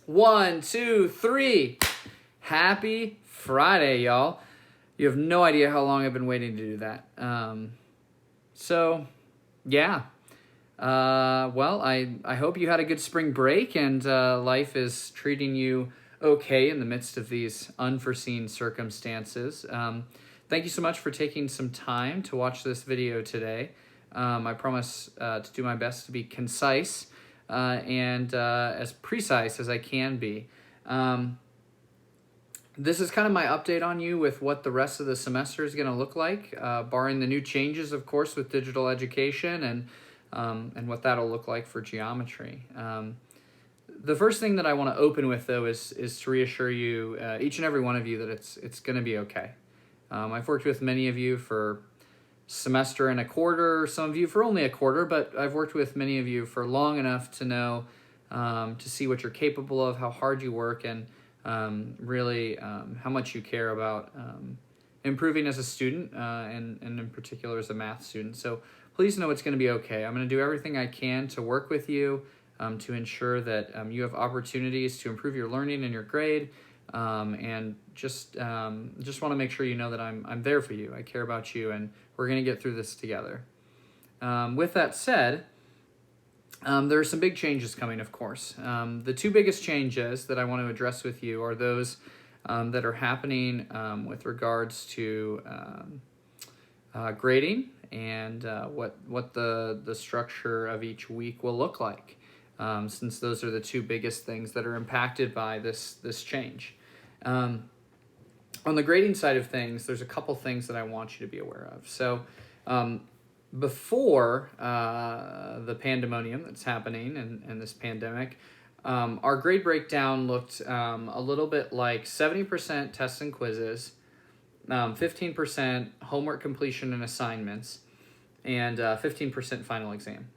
1, 2, 3. Happy Friday, y'all. You have no idea how long I've been waiting to do that. Well, I hope you had a good spring break and life is treating you okay in the midst of these unforeseen circumstances. Thank you so much for taking some time to watch this video today. I promise to do my best to be concise and as precise as I can be. This is kind of my update on you with what the rest of the semester is going to look like, barring the new changes, of course, with digital education and what that'll look like for geometry. The first thing that I want to open with, though, is to reassure you, each and every one of you, that it's going to be okay. I've worked with many of you for semester and a quarter, some of you for only a quarter, but I've worked with many of you for long enough to know, to see what you're capable of, how hard you work, and really how much you care about improving as a student and in particular as a math student. So please know it's going to be okay. I'm going to do everything I can to work with you to ensure that you have opportunities to improve your learning and your grade. And just want to make sure you know that I'm there for you. I care about you, and we're going to get through this together. With that said, there are some big changes coming, of course. The two biggest changes that I want to address with you are those that are happening with regards to grading and what the structure of each week will look like, since those are the two biggest things that are impacted by this change. On the grading side of things, there's a couple things that I want you to be aware of. So before the pandemonium that's happening and this pandemic, our grade breakdown looked a little bit like 70% tests and quizzes, 15% homework completion and assignments, and 15% final exam.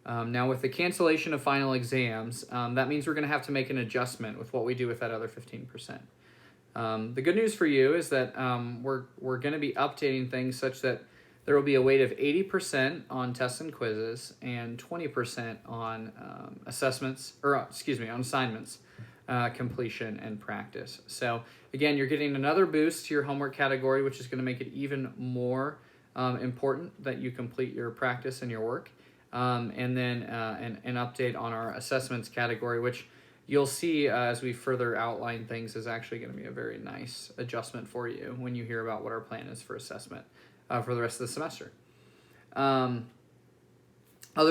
Now, with the cancellation of final exams, that means we're going to have to make an adjustment with what we do with that other 15%. The good news for you is that we're going to be updating things such that there will be a weight of 80% on tests and quizzes and 20% on on assignments, completion and practice. So again, you're getting another boost to your homework category, which is going to make it even more important that you complete your practice and your work. And then an update on our assessments category, which you'll see as we further outline things is actually going to be a very nice adjustment for you when you hear about what our plan is for assessment for the rest of the semester. Other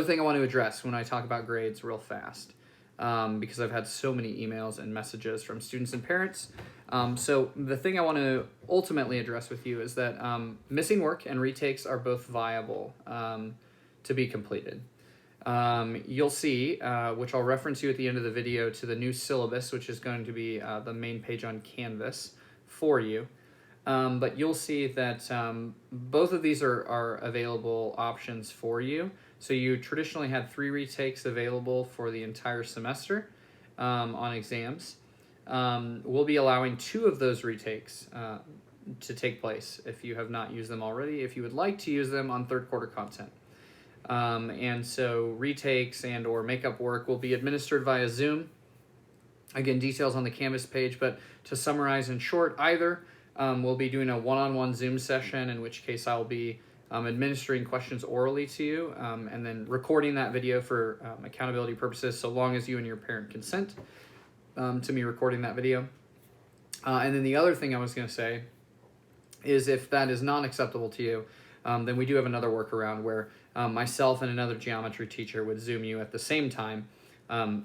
thing I want to address when I talk about grades real fast, because I've had so many emails and messages from students and parents. So the thing I want to ultimately address with you is that missing work and retakes are both viable to be completed. You'll see, which I'll reference you at the end of the video, to the new syllabus, which is going to be the main page on Canvas for you. But you'll see that both of these are available options for you. So you traditionally had 3 retakes available for the entire semester on exams. We'll be allowing 2 of those retakes to take place if you have not used them already, if you would like to use them on third quarter content. And so retakes and or makeup work will be administered via Zoom. Again, details on the Canvas page, but to summarize in short, either we'll be doing a one-on-one Zoom session, in which case I'll be administering questions orally to you, and then recording that video for accountability purposes, so long as you and your parent consent to me recording that video. And then the other thing I was going to say is, if that is not acceptable to you, then we do have another workaround where myself and another geometry teacher would Zoom you at the same time,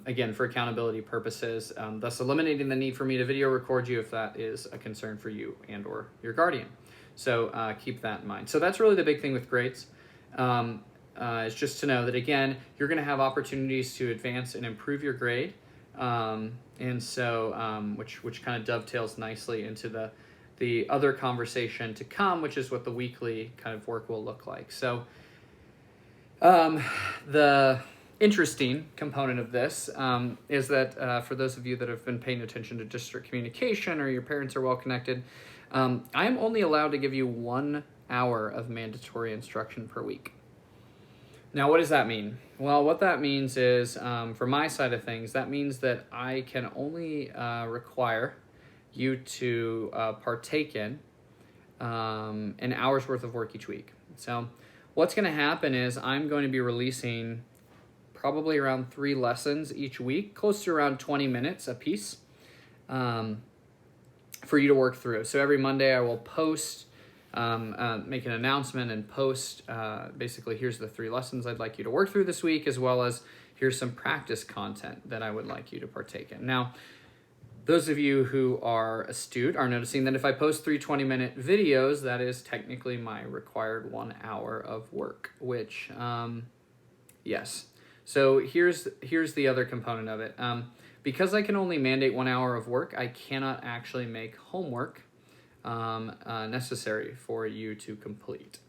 again, for accountability purposes, thus eliminating the need for me to video record you if that is a concern for you and or your guardian. So keep that in mind. So that's really the big thing with grades. Is just to know that, again, you're going to have opportunities to advance and improve your grade, and so which kind of dovetails nicely into the other conversation to come, which is what the weekly kind of work will look like. So the interesting component of this is that for those of you that have been paying attention to district communication or your parents are well connected, I am only allowed to give you 1 hour of mandatory instruction per week. Now, what does that mean? Well, what that means is, for my side of things, that means that I can only require you to partake in an hour's worth of work each week. So what's going to happen is I'm going to be releasing probably around 3 lessons each week, close to around 20 minutes a piece, for you to work through. So every Monday I will post, make an announcement and post, basically here's the 3 lessons I'd like you to work through this week, as well as here's some practice content that I would like you to partake in. Now, those of you who are astute are noticing that if I post 3 20-minute videos, that is technically my required 1 hour of work, which, yes. So here's the other component of it. Because I can only mandate 1 hour of work, I cannot actually make homework necessary for you to complete.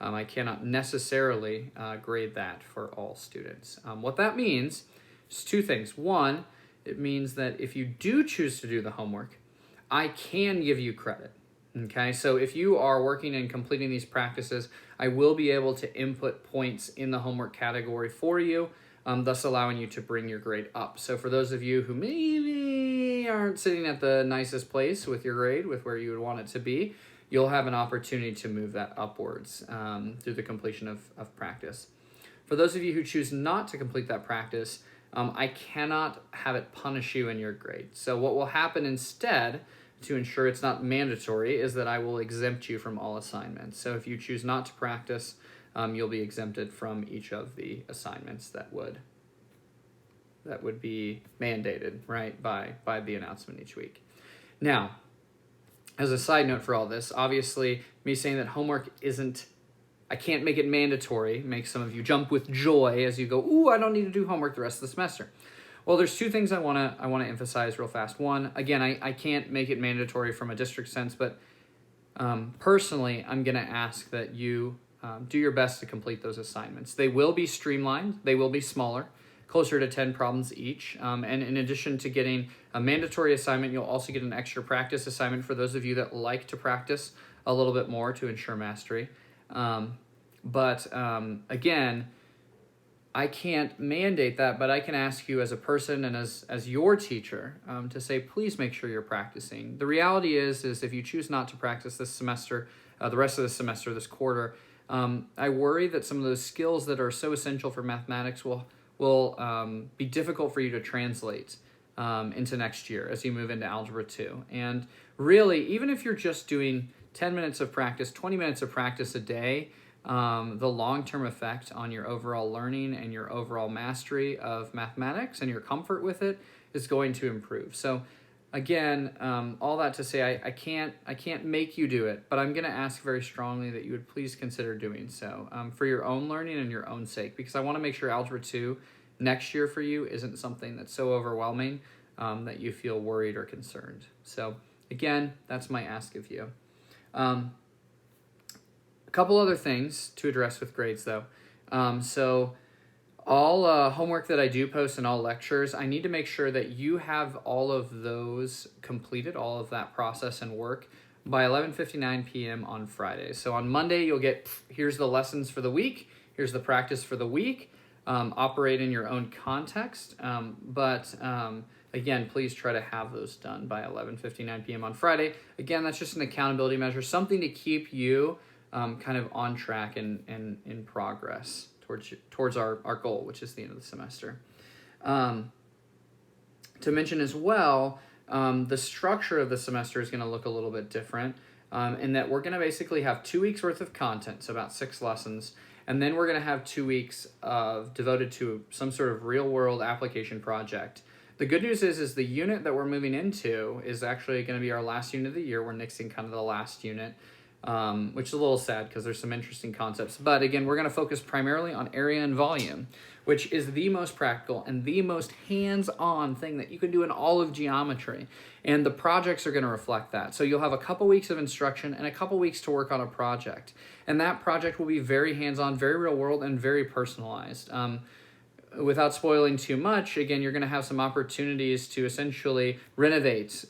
I cannot necessarily grade that for all students. What that means is 2 things. One, it means that if you do choose to do the homework, I can give you credit. Okay, so if you are working and completing these practices, I will be able to input points in the homework category for you, thus allowing you to bring your grade up. So for those of you who maybe aren't sitting at the nicest place with your grade, with where you would want it to be, you'll have an opportunity to move that upwards through the completion of practice. For those of you who choose not to complete that practice, I cannot have it punish you in your grade. So what will happen instead, to ensure it's not mandatory, is that I will exempt you from all assignments. So if you choose not to practice, you'll be exempted from each of the assignments that would be mandated, right, by the announcement each week. Now, as a side note for all this, obviously me saying that homework I can't make it mandatory makes some of you jump with joy as you go, ooh, I don't need to do homework the rest of the semester. Well, there's 2 things I want to emphasize real fast. One, again, I can't make it mandatory from a district sense, but personally, I'm going to ask that you do your best to complete those assignments. They will be streamlined. They will be smaller, closer to 10 problems each. And in addition to getting a mandatory assignment, you'll also get an extra practice assignment for those of you that like to practice a little bit more to ensure mastery. Again, I can't mandate that, but I can ask you as a person and as your teacher to say, please make sure you're practicing. The reality is if you choose not to practice this semester, the rest of the semester, this quarter, I worry that some of those skills that are so essential for mathematics will be difficult for you to translate into next year as you move into Algebra 2. And really, even if you're just doing 10 minutes of practice, 20 minutes of practice a day, the long-term effect on your overall learning and your overall mastery of mathematics and your comfort with it is going to improve. So again, all that to say, I can't make you do it, but I'm going to ask very strongly that you would please consider doing so for your own learning and your own sake, because I want to make sure Algebra 2 next year for you isn't something that's so overwhelming that you feel worried or concerned. So again, that's my ask of you. A couple other things to address with grades, though. So all homework that I do post and all lectures, I need to make sure that you have all of those completed, all of that process and work by 11:59 p.m. on Friday. So on Monday, you'll get, here's the lessons for the week, here's the practice for the week. Operate in your own context, again, please try to have those done by 11:59 p.m. on Friday. Again, that's just an accountability measure, something to keep you kind of on track and in progress towards our goal, which is the end of the semester. To mention as well, the structure of the semester is going to look a little bit different in that we're going to basically have 2 weeks worth of content, so about 6 lessons, and then we're going to have 2 weeks devoted to some sort of real-world application project. The good news is the unit that we're moving into is actually going to be our last unit of the year. We're nixing kind of the last unit, which is a little sad because there's some interesting concepts. But again, we're going to focus primarily on area and volume, which is the most practical and the most hands-on thing that you can do in all of geometry. And the projects are going to reflect that. So you'll have a couple weeks of instruction and a couple weeks to work on a project. And that project will be very hands-on, very real-world, and very personalized. without spoiling too much, again, you're going to have some opportunities to essentially renovate,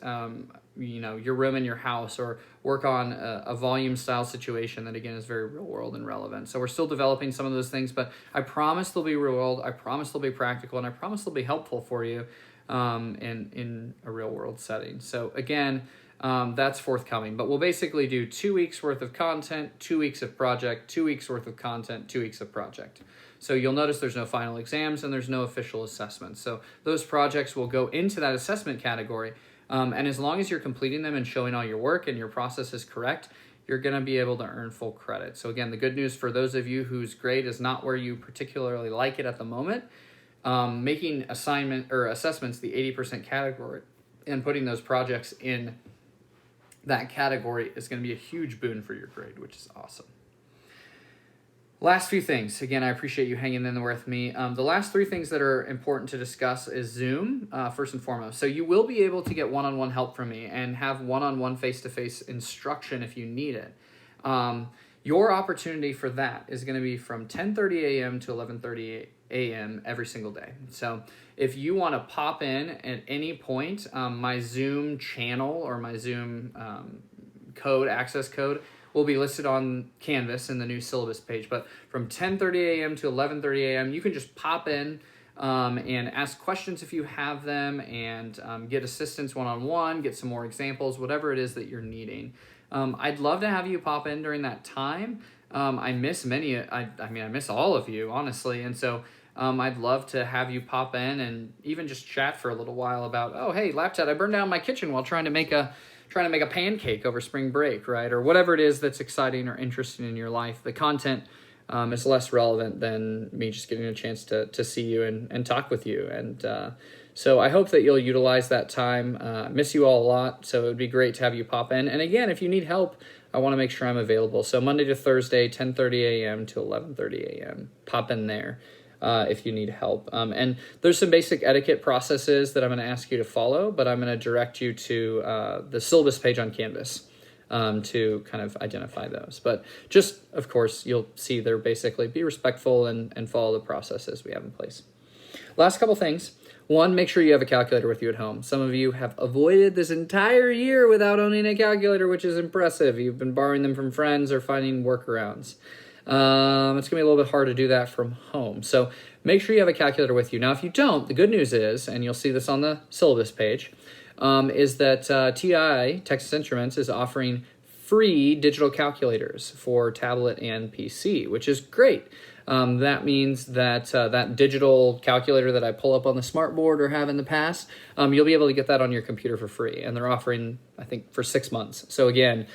your room in your house, or work on a volume style situation that, again, is very real world and relevant. So we're still developing some of those things, but I promise they'll be real world. I promise they'll be practical, and I promise they'll be helpful for you in a real world setting. So again, that's forthcoming, but we'll basically do 2 weeks worth of content, 2 weeks of project, 2 weeks worth of content, 2 weeks of project. So you'll notice there's no final exams and there's no official assessments. So those projects will go into that assessment category. And as long as you're completing them and showing all your work and your process is correct, you're going to be able to earn full credit. So again, the good news for those of you whose grade is not where you particularly like it at the moment, making assignment or assessments the 80% category and putting those projects in that category is going to be a huge boon for your grade, which is awesome. Last few things. Again, I appreciate you hanging in there with me. The last 3 things that are important to discuss is Zoom, first and foremost. So you will be able to get one-on-one help from me and have one-on-one face-to-face instruction if you need it. Your opportunity for that is going to be from 10:30 a.m. to 11:30 a.m. every single day. So if you want to pop in at any point, my Zoom channel or my Zoom access code, will be listed on Canvas in the new syllabus page. But from 10:30 a.m. to 11:30 a.m., you can just pop in and ask questions if you have them, and get assistance one-on-one, get some more examples, whatever it is that you're needing. I'd love to have you pop in during that time. I miss I miss all of you, honestly. And so I'd love to have you pop in and even just chat for a little while about, oh, hey, Laptop, I burned down my kitchen while trying to make a pancake over spring break, right? Or whatever it is that's exciting or interesting in your life. The content is less relevant than me just getting a chance to see you and talk with you. And so I hope that you'll utilize that time. I miss you all a lot, so it would be great to have you pop in. And again, if you need help, I want to make sure I'm available. So Monday to Thursday, 10:30 a.m. to 11:30 a.m. Pop in there if you need help. And there's some basic etiquette processes that I'm going to ask you to follow, but I'm going to direct you to the syllabus page on Canvas to kind of identify those. But just, of course, you'll see they're basically be respectful and follow the processes we have in place. Last couple things. One, make sure you have a calculator with you at home. Some of you have avoided this entire year without owning a calculator, which is impressive. You've been borrowing them from friends or finding workarounds. It's going to be a little bit hard to do that from home. So make sure you have a calculator with you. Now, if you don't, the good news is, and you'll see this on the syllabus page, is that TI, Texas Instruments, is offering free digital calculators for tablet and PC, which is great. That means that that digital calculator that I pull up on the smartboard or have in the past, you'll be able to get that on your computer for free. And they're offering, I think, for 6 months. So again,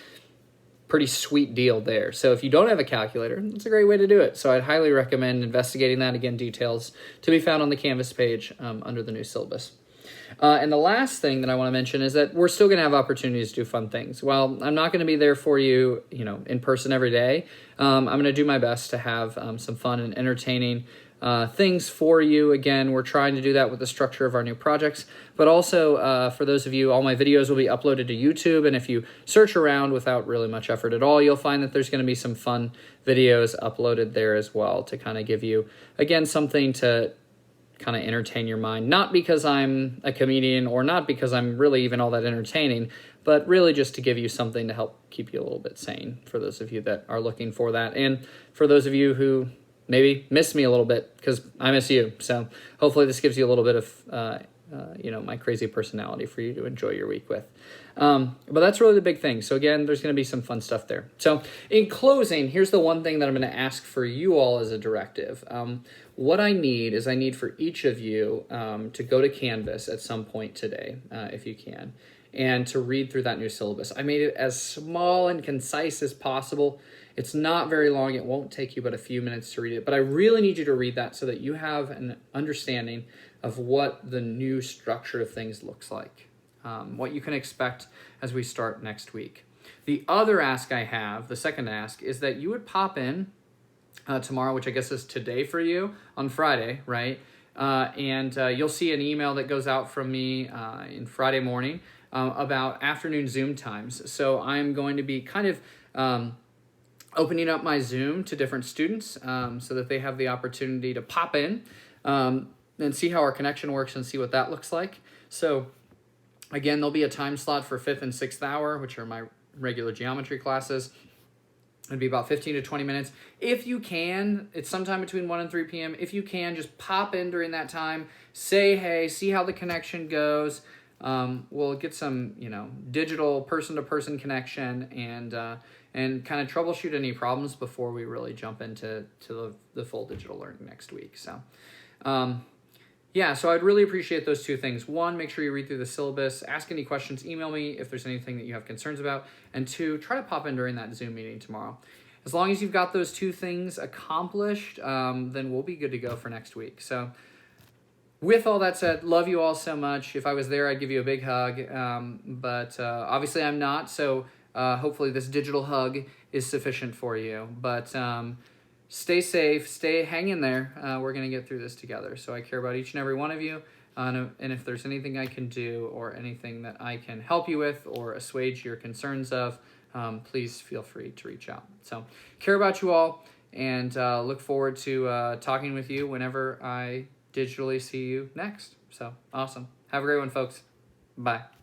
pretty sweet deal there. So if you don't have a calculator, it's a great way to do it. So I'd highly recommend investigating that. Again, details to be found on the Canvas page under the new syllabus. And the last thing that I want to mention is that we're still going to have opportunities to do fun things. While I'm not going to be there for you, in person every day, I'm going to do my best to have some fun and entertaining things for you. Again, we're trying to do that with the structure of our new projects, but also for those of you, all my videos will be uploaded to YouTube. And if you search around without really much effort at all, you'll find that there's going to be some fun videos uploaded there as well to kind of give you, again, something to kind of entertain your mind, not because I'm a comedian or not because I'm really even all that entertaining, but really just to give you something to help keep you a little bit sane for those of you that are looking for that. And for those of you who maybe miss me a little bit, because I miss you. So hopefully this gives you a little bit of, my crazy personality for you to enjoy your week with. But that's really the big thing. So again, there's going to be some fun stuff there. So in closing, here's the one thing that I'm going to ask for you all as a directive. What I need for each of you to go to Canvas at some point today, if you can, and to read through that new syllabus. I made it as small and concise as possible. It's not very long. It won't take you but a few minutes to read it. But I really need you to read that so that you have an understanding of what the new structure of things looks like, what you can expect as we start next week. The other ask I have, the second ask, is that you would pop in tomorrow, which I guess is today for you, on Friday, right? And you'll see an email that goes out from me in Friday morning about afternoon Zoom times. So I'm going to be kind of opening up my Zoom to different students so that they have the opportunity to pop in and see how our connection works and see what that looks like. So again, there'll be a time slot for 5th and 6th hour, which are my regular geometry classes. It'd be about 15 to 20 minutes. If you can, it's sometime between 1 and 3 p.m. If you can, just pop in during that time, say hey, see how the connection goes. We'll get some, digital person-to-person connection and kind of troubleshoot any problems before we really jump into the full digital learning next week. So, so I'd really appreciate those two things. One, make sure you read through the syllabus, ask any questions, email me if there's anything that you have concerns about. And two, try to pop in during that Zoom meeting tomorrow. As long as you've got those two things accomplished, then we'll be good to go for next week. So with all that said, love you all so much. If I was there, I'd give you a big hug. But obviously I'm not, so hopefully this digital hug is sufficient for you. But stay safe, hang in there. We're going to get through this together. So I care about each and every one of you. And if there's anything I can do or anything that I can help you with or assuage your concerns of, please feel free to reach out. So care about you all and look forward to talking with you whenever I digitally see you next. So awesome. Have a great one, folks. Bye.